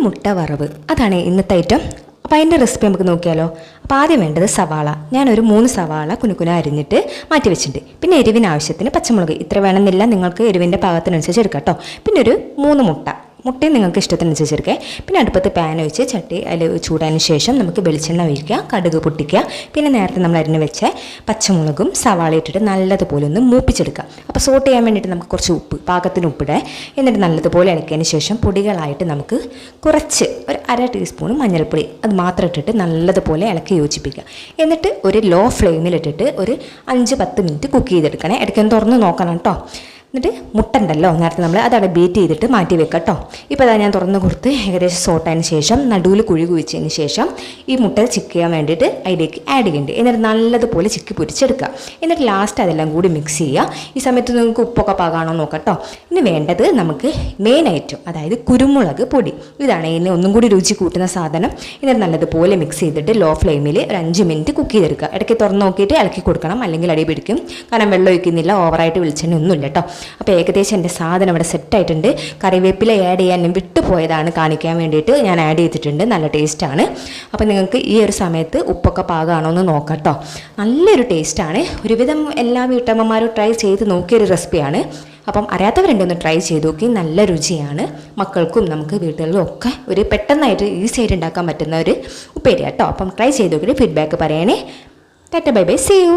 മുട്ട വറവ് അതാണ് ഇന്നത്തെ ഐറ്റം. അപ്പോൾ അതിൻ്റെ റെസിപ്പി നമുക്ക് നോക്കിയാലോ. അപ്പോൾ ആദ്യം വേണ്ടത് സവാള. ഞാനൊരു 3 സവാള കുനുകുന അരിഞ്ഞിട്ട് മാറ്റി വെച്ചിട്ടുണ്ട്. പിന്നെ എരിവിന് ആവശ്യത്തിന് പച്ചമുളക്. ഇത്ര വേണമെന്നില്ല, നിങ്ങൾക്ക് എരിവിൻ്റെ പാകത്തിനനുസരിച്ച് എടുക്കാം കേട്ടോ. പിന്നെ ഒരു 3 മുട്ടയും നിങ്ങൾക്ക് ഇഷ്ടത്തിനനുസരിച്ച് എടുക്കുക. പിന്നെ അടുപ്പത്ത് പാൻ ഒഴിച്ച് ചട്ടി അതിൽ ചൂടായതിന് ശേഷം നമുക്ക് വെളിച്ചെണ്ണ ഒഴിക്കുക, കടുക് പൊട്ടിക്കുക. പിന്നെ നേരത്തെ നമ്മൾ അരിഞ്ഞ് വെച്ച പച്ചമുളകും സവാള ഇട്ടിട്ട് നല്ലതുപോലെ ഒന്ന് മൂപ്പിച്ചെടുക്കുക. അപ്പോൾ സോട്ട് ചെയ്യാൻ വേണ്ടിയിട്ട് നമുക്ക് കുറച്ച് ഉപ്പ്, പാകത്തിന് ഉപ്പിടുക. എന്നിട്ട് നല്ലതുപോലെ ഇളക്കിയതിന് ശേഷം പൊടികളായിട്ട് നമുക്ക് കുറച്ച് ഒരു 1/2 ടീസ്പൂൺ മഞ്ഞൾപ്പൊടി അത് മാത്രം ഇട്ടിട്ട് നല്ലതുപോലെ ഇളക്കി യോജിപ്പിക്കുക. എന്നിട്ട് ഒരു ലോ ഫ്ലെയിമിലിട്ടിട്ട് ഒരു 5-10 മിനിറ്റ് കുക്ക് ചെയ്തെടുക്കണേ. ഇടയ്ക്കൊന്ന് തുറന്ന് നോക്കണം കേട്ടോ. എന്നിട്ട് മുട്ട ഉണ്ടല്ലോ നേരത്തെ നമ്മൾ അതവിടെ ബീറ്റ് ചെയ്തിട്ട് മാറ്റി വെക്കാം കേട്ടോ. ഇപ്പോൾ അതാ ഞാൻ തുറന്ന് കൊടുത്ത് ഏകദേശം സോട്ടായതിന് ശേഷം നടുവിൽ കുഴി കുഴിച്ചതിന് ശേഷം ഈ മുട്ട ചിക്ക് ചെയ്യാൻ വേണ്ടിയിട്ട് അതിലേക്ക് ആഡ് ചെയ്യുന്നുണ്ട്. എന്നിട്ട് നല്ലതുപോലെ ചിക്കി പൊരിച്ചെടുക്കുക. എന്നിട്ട് ലാസ്റ്റ് അതെല്ലാം കൂടി മിക്സ് ചെയ്യുക. ഈ സമയത്ത് നിങ്ങൾക്ക് ഉപ്പൊക്കെ പാകാണോ നോക്കാം കേട്ടോ. ഇനി വേണ്ടത് നമുക്ക് മെയിൻ ഐറ്റം, അതായത് കുരുമുളക് പൊടി. ഇതാണ് ഇതിന് ഒന്നും കൂടി രുചി കൂട്ടുന്ന സാധനം. എന്നിട്ട് നല്ലതുപോലെ മിക്സ് ചെയ്തിട്ട് ലോ ഫ്ലെയിമിൽ ഒരു 5 മിനിറ്റ് കുക്ക് ചെയ്തെടുക്കുക. ഇടയ്ക്ക് തുറന്ന് നോക്കിയിട്ട് ഇളക്കി കൊടുക്കണം, അല്ലെങ്കിൽ അടി പിടിക്കും. കാരണം വെള്ളം ഒഴിക്കുന്നില്ല, ഓവറായിട്ട് വെളിച്ചെണ്ണ ഒന്നുമില്ല കേട്ടോ. അപ്പോൾ ഏകദേശം എൻ്റെ സാധനം ഇവിടെ സെറ്റായിട്ടുണ്ട്. കറിവേപ്പില ആഡ് ചെയ്യാൻ വിട്ടുപോയതാണ്, കാണിക്കാൻ വേണ്ടിയിട്ട് ഞാൻ ആഡ് ചെയ്തിട്ടുണ്ട്. നല്ല ടേസ്റ്റാണ്. അപ്പോൾ നിങ്ങൾക്ക് ഈ ഒരു സമയത്ത് ഉപ്പൊക്കെ പാകമാണോ എന്ന് നോക്കാം കേട്ടോ. നല്ലൊരു ടേസ്റ്റാണ്. ഒരുവിധം എല്ലാ വീട്ടമ്മമാരും ട്രൈ ചെയ്ത് നോക്കിയൊരു റെസിപ്പിയാണ്. അപ്പം അറിയാത്തവരുണ്ടെന്ന് ട്രൈ ചെയ്ത് നോക്കി. നല്ല രുചിയാണ്. മക്കൾക്കും നമുക്ക് വീട്ടുകളിലും ഒക്കെ ഒരു പെട്ടെന്നായിട്ട് ഈസിയായിട്ട് ഉണ്ടാക്കാൻ പറ്റുന്ന ഒരു ഉപ്പേരി കേട്ടോ. അപ്പം ട്രൈ ചെയ്ത് നോക്കിയിട്ട് ഫീഡ്ബാക്ക് പറയണേ. Tata bye bye, see U.